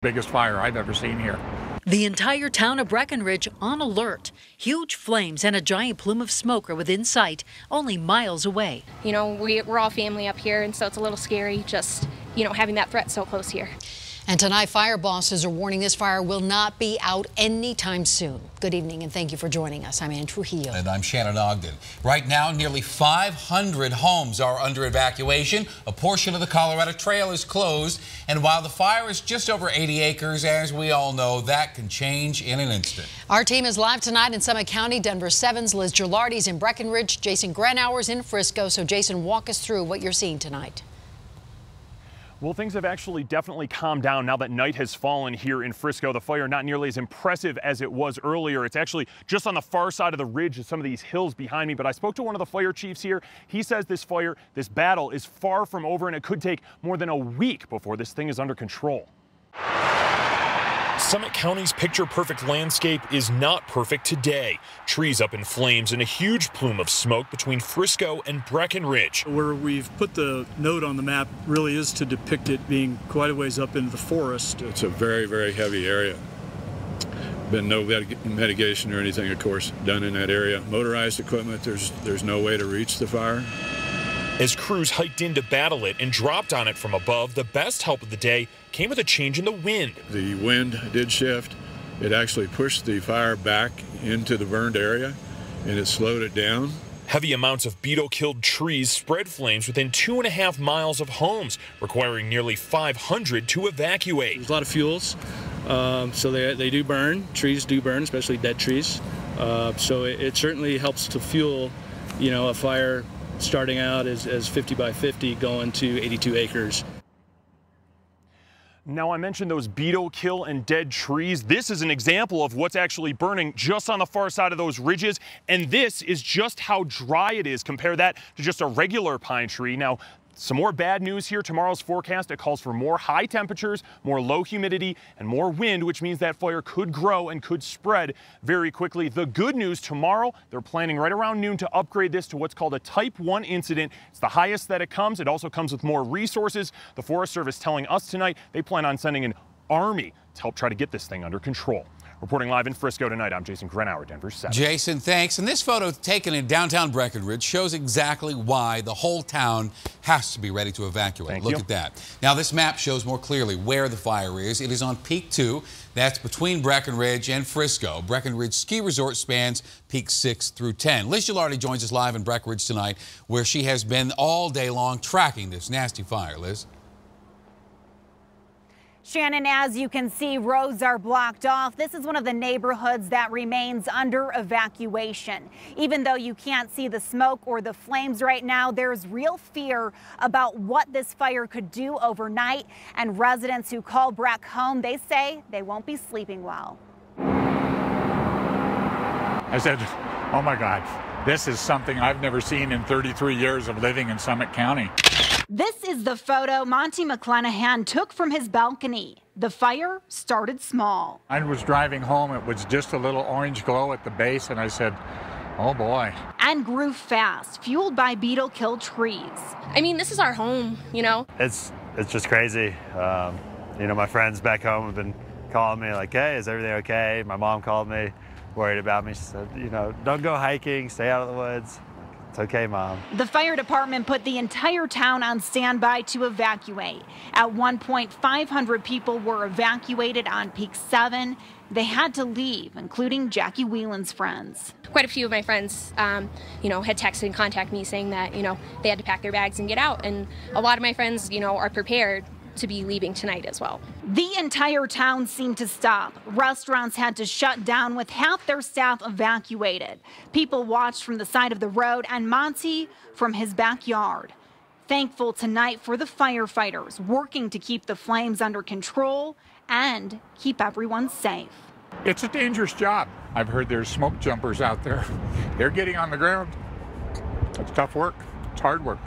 Biggest fire I've ever seen here. The entire town of Breckenridge on alert. Huge flames and a giant plume of smoke are within sight, only miles away. You know, we're all family up here, and so it's a little scary just, having that threat so close here. And tonight, fire bosses are warning this fire will not be out anytime soon. Good evening, and thank you for joining us. I'm Ann Trujillo. And I'm Shannon Ogden. Right now, nearly 500 homes are under evacuation. A portion of the Colorado Trail is closed. And while the fire is just over 80 acres, as we all know, that can change in an instant. Our team is live tonight in Summit County. Denver 7's Liz Gilardi's in Breckenridge. Jason Grenauer's in Frisco. So, Jason, walk us through what you're seeing tonight. Well, things have actually definitely calmed down now that night has fallen here in Frisco. The fire not nearly as impressive as it was earlier. It's actually just on the far side of the ridge of some of these hills behind me. But I spoke to one of the fire chiefs here. He says this fire, this battle is far from over, and it could take more than a week before this thing is under control. Summit County's picture-perfect landscape is not perfect today. Trees up in flames and a huge plume of smoke between Frisco and Breckenridge. Where we've put the note on the map really is to depict it being quite a ways up into the forest. It's a very, very heavy area. Been no mitigation or anything, of course, done in that area. Motorized equipment, there's no way to reach the fire. As crews hiked in to battle it and dropped on it from above, the best help of the day came with a change in the wind. The wind did shift. It actually pushed the fire back into the burned area, and it slowed it down. Heavy amounts of beetle-killed trees spread flames within 2.5 miles of homes, requiring nearly 500 to evacuate. There's a lot of fuels, so they do burn. Trees do burn, especially dead trees. So it certainly helps to fuel, a fire starting out as 50 by 50 going to 82 acres. Now, I mentioned those beetle kill and dead trees. This is an example of what's actually burning just on the far side of those ridges. And this is just how dry it is. Compare that to just a regular pine tree. Now, some more bad news here. Tomorrow's forecast, it calls for more high temperatures, more low humidity, and more wind, which means that fire could grow and could spread very quickly. The good news, tomorrow, they're planning right around noon to upgrade this to what's called a Type 1 incident. It's the highest that it comes. It also comes with more resources. The Forest Service telling us tonight they plan on sending an army to help try to get this thing under control. Reporting live in Frisco tonight, I'm Jason Grenauer, Denver 7. Jason, thanks. And this photo taken in downtown Breckenridge shows exactly why the whole town has to be ready to evacuate. Look at that. Now, this map shows more clearly where the fire is. It is on Peak 2. That's between Breckenridge and Frisco. Breckenridge Ski Resort spans Peak 6 through 10. Liz Gilardi joins us live in Breckenridge tonight, where she has been all day long tracking this nasty fire. Liz? Shannon, as you can see, roads are blocked off. This is one of the neighborhoods that remains under evacuation. Even though you can't see the smoke or the flames right now, there's real fear about what this fire could do overnight. And residents who call Breck home, they say they won't be sleeping well. I said, oh my God, this is something I've never seen in 33 years of living in Summit County. This is the photo Monty McClanahan took from his balcony. The fire started small. I was driving home. It was just a little orange glow at the base, and I said, oh boy. And grew fast, fueled by beetle-killed trees. I mean, this is our home, It's just crazy. My friends back home have been calling me like, hey, is everything okay? My mom called me, worried about me. She said, don't go hiking, stay out of the woods. It's okay, Mom. The fire department put the entire town on standby to evacuate. At one point, 500 people were evacuated on Peak 7. They had to leave, including Jackie Whelan's friends. Quite a few of my friends, had texted and contacted me saying that, they had to pack their bags and get out. And a lot of my friends, are prepared to be leaving tonight as well. The entire town seemed to stop. Restaurants had to shut down with half their staff evacuated. People watched from the side of the road and Monty from his backyard. Thankful tonight for the firefighters working to keep the flames under control and keep everyone safe. It's a dangerous job. I've heard there's smoke jumpers out there. They're getting on the ground. It's tough work. It's hard work.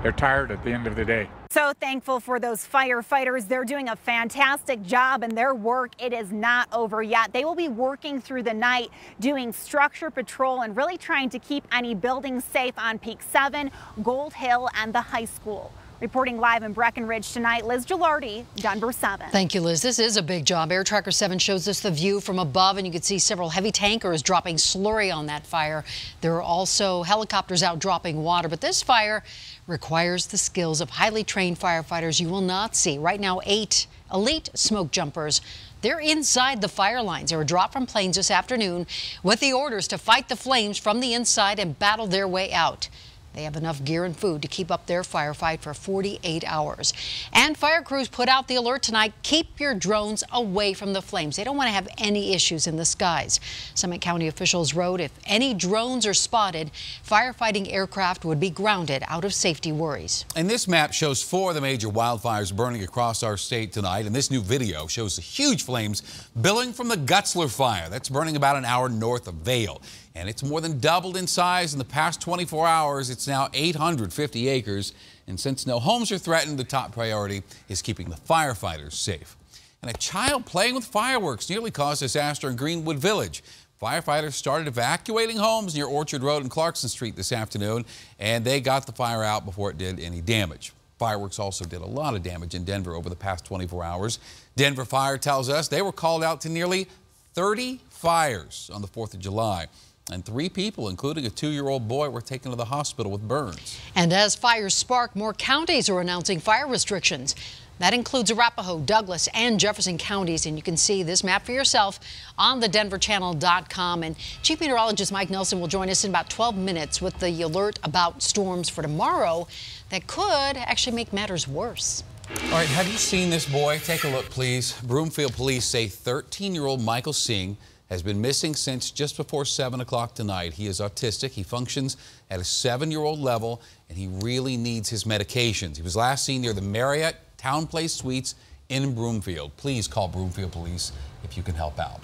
They're tired at the end of the day. So thankful for those firefighters. They're doing a fantastic job in their work. It is not over yet. They will be working through the night, doing structure patrol and really trying to keep any buildings safe on Peak 7, Gold Hill, and the high school. Reporting live in Breckenridge tonight, Liz Gilardi, Denver 7. Thank you, Liz. This is a big job. Air Tracker 7 shows us the view from above, and you can see several heavy tankers dropping slurry on that fire. There are also helicopters out dropping water, but this fire requires the skills of highly trained firefighters you will not see. Right now, 8 elite smoke jumpers. They're inside the fire lines. They were dropped from planes this afternoon with the orders to fight the flames from the inside and battle their way out. They have enough gear and food to keep up their firefight for 48 hours. And fire crews put out the alert tonight, keep your drones away from the flames. They don't want to have any issues in the skies. Summit County officials wrote if any drones are spotted, firefighting aircraft would be grounded out of safety worries. And this map shows 4 of the major wildfires burning across our state tonight. And this new video shows the huge flames billowing from the Gutzler fire. That's burning about an hour north of Vail. And it's more than doubled in size in the past 24 hours. It's now 850 acres. And since no homes are threatened, the top priority is keeping the firefighters safe. And a child playing with fireworks nearly caused disaster in Greenwood Village. Firefighters started evacuating homes near Orchard Road and Clarkson Street this afternoon, and they got the fire out before it did any damage. Fireworks also did a lot of damage in Denver over the past 24 hours. Denver Fire tells us they were called out to nearly 30 fires on the 4th of July. And 3 people, including a 2-year-old boy, were taken to the hospital with burns. And as fires spark, more counties are announcing fire restrictions. That includes Arapahoe, Douglas, and Jefferson counties. And you can see this map for yourself on the denverchannel.com. And Chief Meteorologist Mike Nelson will join us in about 12 minutes with the alert about storms for tomorrow that could actually make matters worse. All right, have you seen this boy? Take a look, please. Broomfield police say 13-year-old Michael Singh has been missing since just before 7 o'clock tonight. He is autistic. He functions at a 7-year-old level, and he really needs his medications. He was last seen near the Marriott Town Place Suites in Broomfield. Please call Broomfield Police if you can help out.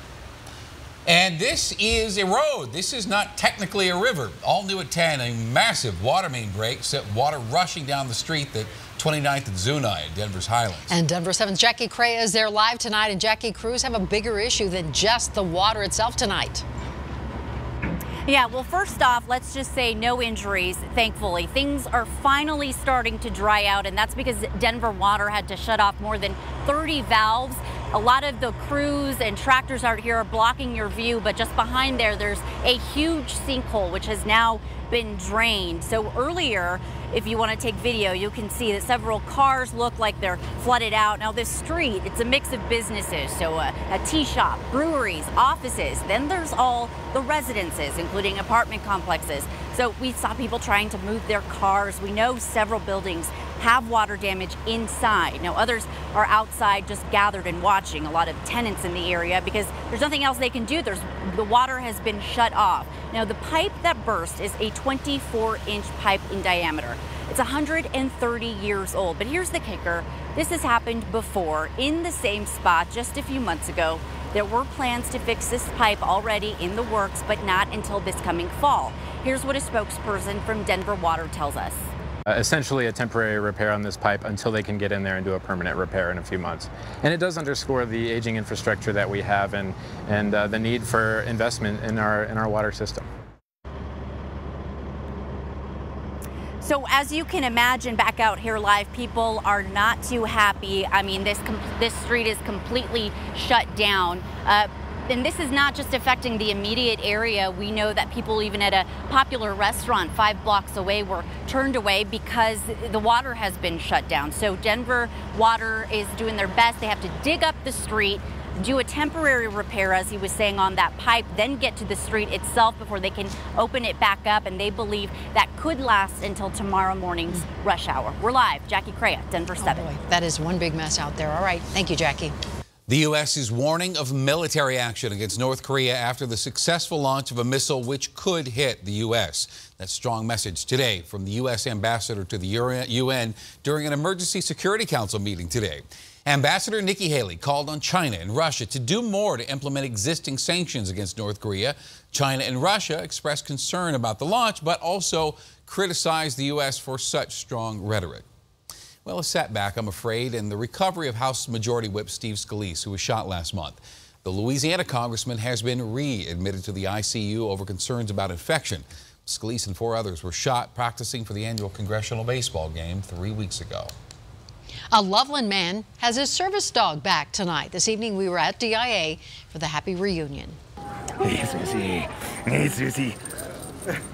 And this is a road. This is not technically a river. All new at 10, a massive water main break sent water rushing down the street that 29th and Zuni at Denver's Highlands. And Denver 7's Jackie Crea is there live tonight. And Jackie, crews have a bigger issue than just the water itself tonight. Yeah, well, first off, let's just say no injuries, thankfully. Things are finally starting to dry out, and that's because Denver Water had to shut off more than 30 valves. A lot of the crews and tractors out here are blocking your view, but just behind there, there's a huge sinkhole, which has now been drained. So earlier, if you want to take video, you can see that several cars look like they're flooded out. Now this street, it's a mix of businesses, so a tea shop, breweries, offices. Then there's all the residences, including apartment complexes. So we saw people trying to move their cars. We know several buildings have water damage inside. Now others are outside just gathered and watching. A lot of tenants in the area because there's nothing else they can do. The water has been shut off. Now the pipe that burst is a 24-inch pipe in diameter. It's 130 years old, but here's the kicker. This has happened before in the same spot just a few months ago. There were plans to fix this pipe already in the works, but not until this coming fall. Here's what a spokesperson from Denver Water tells us. Essentially a temporary repair on this pipe until they can get in there and do a permanent repair in a few months. And it does underscore the aging infrastructure that we have and the need for investment in our water system. So as you can imagine, back out here live, people are not too happy. I mean, this street is completely shut down. And this is not just affecting the immediate area. We know that people even at a popular restaurant 5 blocks away were turned away because the water has been shut down. So Denver Water is doing their best. They have to dig up the street, do a temporary repair, as he was saying, on that pipe, then get to the street itself before they can open it back up. And they believe that could last until tomorrow morning's rush hour. We're live. Jackie Crea, Denver 7. Boy, that is one big mess out there. All right. Thank you, Jackie. The U.S. is warning of military action against North Korea after the successful launch of a missile which could hit the U.S. That strong message today from the U.S. ambassador to the UN during an emergency Security Council meeting today. Ambassador Nikki Haley called on China and Russia to do more to implement existing sanctions against North Korea. China and Russia expressed concern about the launch, but also criticized the U.S. for such strong rhetoric. Well, a setback, I'm afraid, in the recovery of House Majority Whip Steve Scalise, who was shot last month. The Louisiana congressman has been readmitted to the ICU over concerns about infection. Scalise and 4 others were shot practicing for the annual congressional baseball game 3 weeks ago. A Loveland man has his service dog back tonight. This evening we were at DIA for the happy reunion. Hey, Susie. Hey, Susie.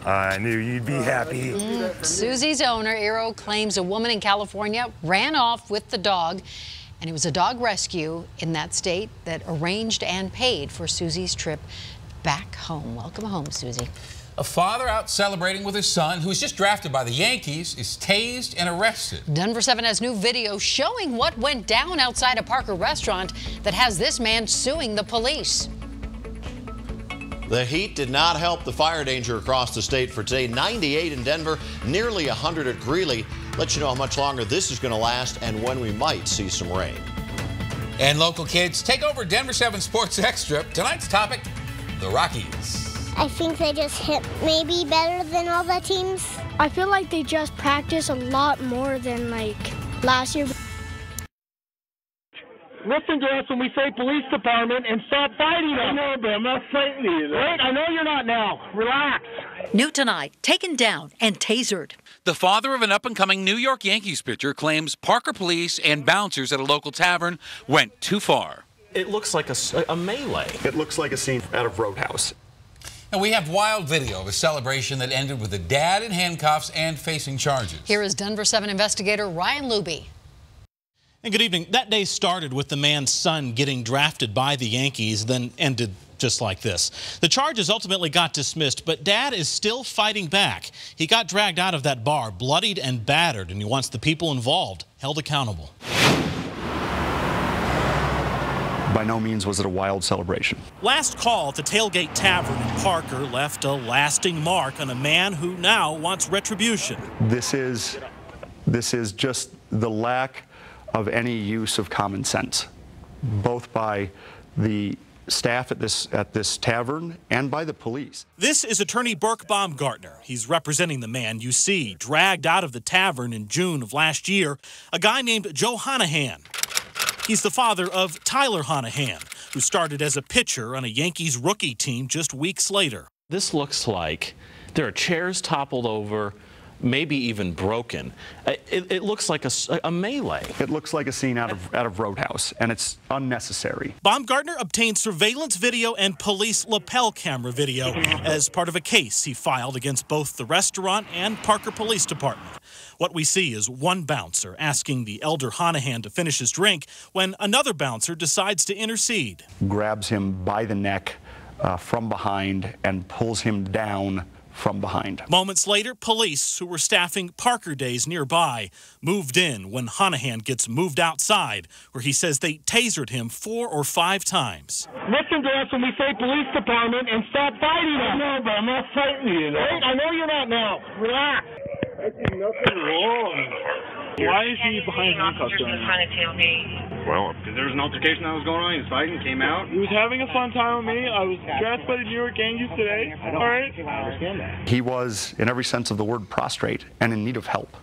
I knew you'd be happy. Susie's owner, Eero, claims a woman in California ran off with the dog, and it was a dog rescue in that state that arranged and paid for Susie's trip back home. Welcome home, Susie. A father out celebrating with his son, who was just drafted by the Yankees, is tased and arrested. Denver 7 has new video showing what went down outside a Parker restaurant that has this man suing the police. The heat did not help the fire danger across the state for today. 98 in Denver, nearly 100 at Greeley. Let you know how much longer this is going to last and when we might see some rain. And local kids take over Denver 7 Sports Extra. Tonight's topic, the Rockies. I think they just hit maybe better than all the teams. I feel like they just practice a lot more than like last year. Listen to us when we say police department and stop fighting us. I know, but I'm not fighting you. Wait, I know you're not now. Relax. New tonight, taken down and tasered. The father of an up-and-coming New York Yankees pitcher claims Parker police and bouncers at a local tavern went too far. It looks like a melee. It looks like a scene out of Roadhouse. And we have wild video of a celebration that ended with the dad in handcuffs and facing charges. Here is Denver 7 investigator Ryan Luby. And good evening. That day started with the man's son getting drafted by the Yankees, then ended just like this. The charges ultimately got dismissed, but Dad is still fighting back. He got dragged out of that bar, bloodied and battered, and he wants the people involved held accountable. By no means was it a wild celebration. Last call at the Tailgate Tavern in Parker left a lasting mark on a man who now wants retribution. This is just the lack of any use of common sense, both by the staff at this tavern and by the police. This is attorney Burke Baumgartner. He's representing the man you see dragged out of the tavern in June of last year, a guy named Joe Honahan. He's the father of Tyler Honahan, who started as a pitcher on a Yankees rookie team just weeks later. This looks like there are chairs toppled over, maybe even broken. It looks like a melee. It looks like a scene out of Roadhouse, and it's unnecessary. Baumgartner obtained surveillance video and police lapel camera video as part of a case he filed against both the restaurant and Parker Police Department. What we see is one bouncer asking the elder Honahan to finish his drink when another bouncer decides to intercede. Grabs him by the neck from behind and pulls him down from behind. Moments later, police who were staffing Parker Days nearby moved in when Honahan gets moved outside, where he says they tasered him 4 or 5 times. Listen to us when we say police department and stop fighting us. I know, but I'm not fighting you. Wait, I know you're not now. Relax. I did nothing wrong. Why is he behind handcuffs doing that? Well, because there was an altercation that was going on. He was fighting, came out. He was having a fun time with me. I was dressed by the New York Yankees today. All right? I understand that. He was, in every sense of the word, prostrate and in need of help.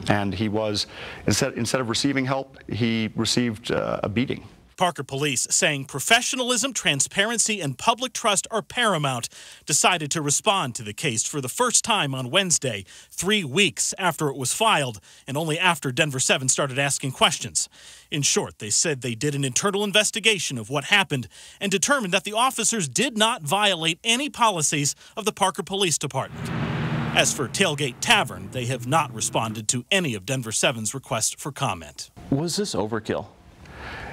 And he was, instead of receiving help, he received a beating. Parker police, saying professionalism, transparency, and public trust are paramount, decided to respond to the case for the first time on Wednesday, 3 weeks after it was filed, and only after Denver 7 started asking questions. In short, they said they did an internal investigation of what happened and determined that the officers did not violate any policies of the Parker Police Department. As for Tailgate Tavern, they have not responded to any of Denver 7's requests for comment. Was this overkill?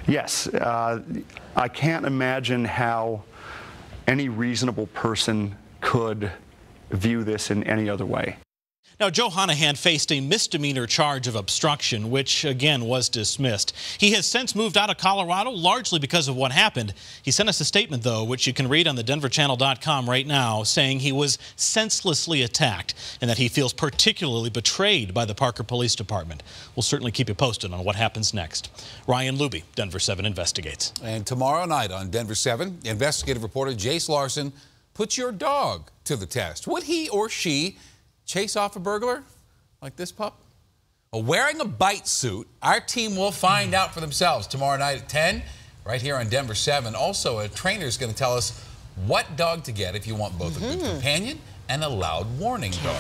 Yes, I can't imagine how any reasonable person could view this in any other way. Now, Joe Honahan faced a misdemeanor charge of obstruction, which again was dismissed. He has since moved out of Colorado, largely because of what happened. He sent us a statement, though, which you can read on the denverchannel.com right now, saying he was senselessly attacked and that he feels particularly betrayed by the Parker Police Department. We'll certainly keep you posted on what happens next. Ryan Luby, Denver 7 Investigates. And tomorrow night on Denver 7, investigative reporter Jace Larson puts your dog to the test. Would he or she chase off a burglar like this pup? Well, wearing a bite suit, our team will find out for themselves tomorrow night at 10, right here on Denver 7. Also, a trainer is going to tell us what dog to get if you want both a good companion and a loud warning dog.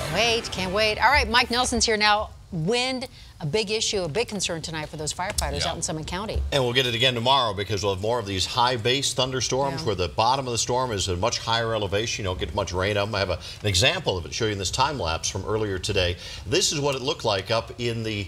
Can't wait. All right, Mike Nelson's here now. Wind, a big issue, a big concern tonight for those firefighters out in Summit County. And we'll get it again tomorrow because we'll have more of these high base thunderstorms where the bottom of the storm is at a much higher elevation. You don't get much rain up. I have an example of it, show you in this time lapse from earlier today. This is what it looked like up in the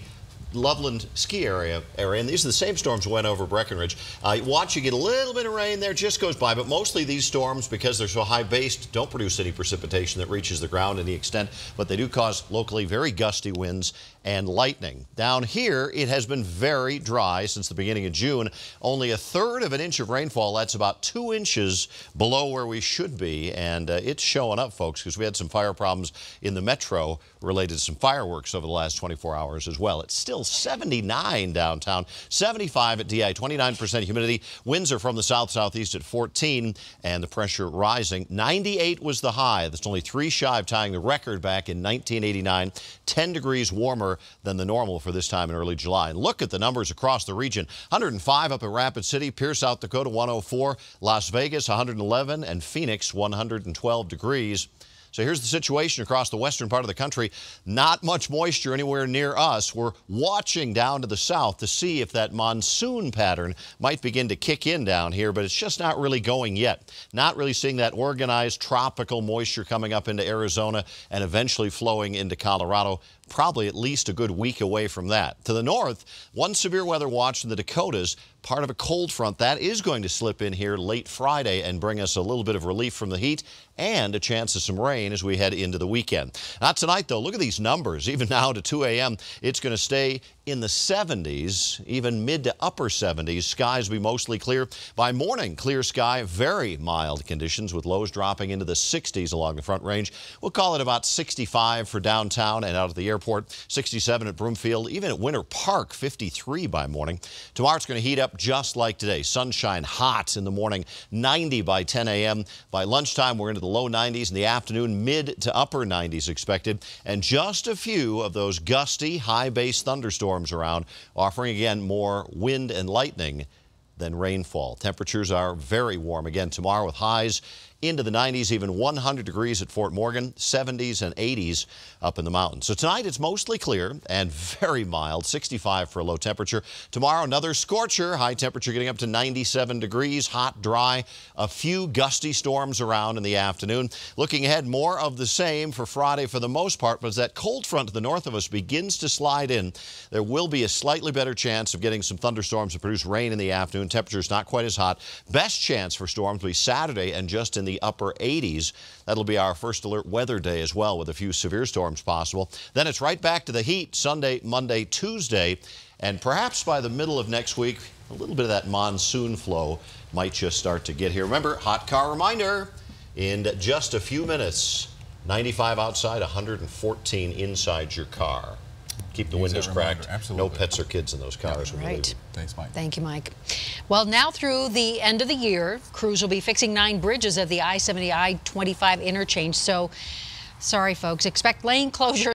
Loveland ski area, and these are the same storms that went over Breckenridge. Watch, you get a little bit of rain there, just goes by, but mostly these storms, because they're so high based, don't produce any precipitation that reaches the ground to any extent, but they do cause locally very gusty winds and lightning. Down here, it has been very dry since the beginning of June. Only 1/3 of an inch of rainfall. That's about 2 inches below where we should be, and it's showing up, folks, because we had some fire problems in the metro related to some fireworks over the last 24 hours as well. It's still 79 downtown, 75 at DI, 29% humidity. Winds are from the south-southeast at 14, and the pressure rising. 98 was the high. That's only 3 shy of tying the record back in 1989. 10 degrees warmer than the normal for this time in early July. And look at the numbers across the region. 105 up in Rapid City, Pierce, South Dakota, 104, Las Vegas, 111, and Phoenix, 112 degrees. So here's the situation across the western part of the country. Not much moisture anywhere near us. We're watching down to the south to see if that monsoon pattern might begin to kick in down here, but it's just not really going yet. Not really seeing that organized tropical moisture coming up into Arizona and eventually flowing into Colorado. Probably at least a good week away from that. To the north, one severe weather watch in the Dakotas, part of a cold front that is going to slip in here late Friday and bring us a little bit of relief from the heat and a chance of some rain as we head into the weekend. Not tonight, though. Look at these numbers. Even now to 2 a.m., it's going to stay in the 70s, even mid to upper 70s. Skies will be mostly clear. By morning, clear sky, very mild conditions with lows dropping into the 60s along the Front Range. We'll call it about 65 for downtown and out at the airport, 67 at Broomfield, even at Winter Park, 53 by morning. Tomorrow it's going to heat up just like today. Sunshine, hot in the morning, 90 by 10 a.m. By lunchtime, we're into the low 90s. In the afternoon, mid to upper 90s expected. And just a few of those gusty, high-base thunderstorms around, offering again more wind and lightning than rainfall. Temperatures are very warm again tomorrow with highs into the 90s, even 100 degrees at Fort Morgan, 70s and 80s up in the mountains. So tonight it's mostly clear and very mild, 65 for a low temperature. Tomorrow another scorcher, high temperature getting up to 97 degrees, hot, dry, a few gusty storms around in the afternoon. Looking ahead, more of the same for Friday for the most part, but as that cold front to the north of us begins to slide in, there will be a slightly better chance of getting some thunderstorms to produce rain in the afternoon. Temperatures not quite as hot. Best chance for storms will be Saturday and just in the upper 80s. That'll be our first alert weather day as well, with a few severe storms possible. Then it's right back to the heat Sunday, Monday, Tuesday, and perhaps by the middle of next week, a little bit of that monsoon flow might just start to get here. Remember, hot car reminder in just a few minutes. 95 outside, 114 inside your car. Keep the windows cracked. Absolutely. No pets or kids in those cars. Right. Thanks, Mike. Thank you, Mike. Well, now through the end of the year, crews will be fixing 9 bridges at the I-70, I-25 interchange. So, sorry, folks, expect lane closure.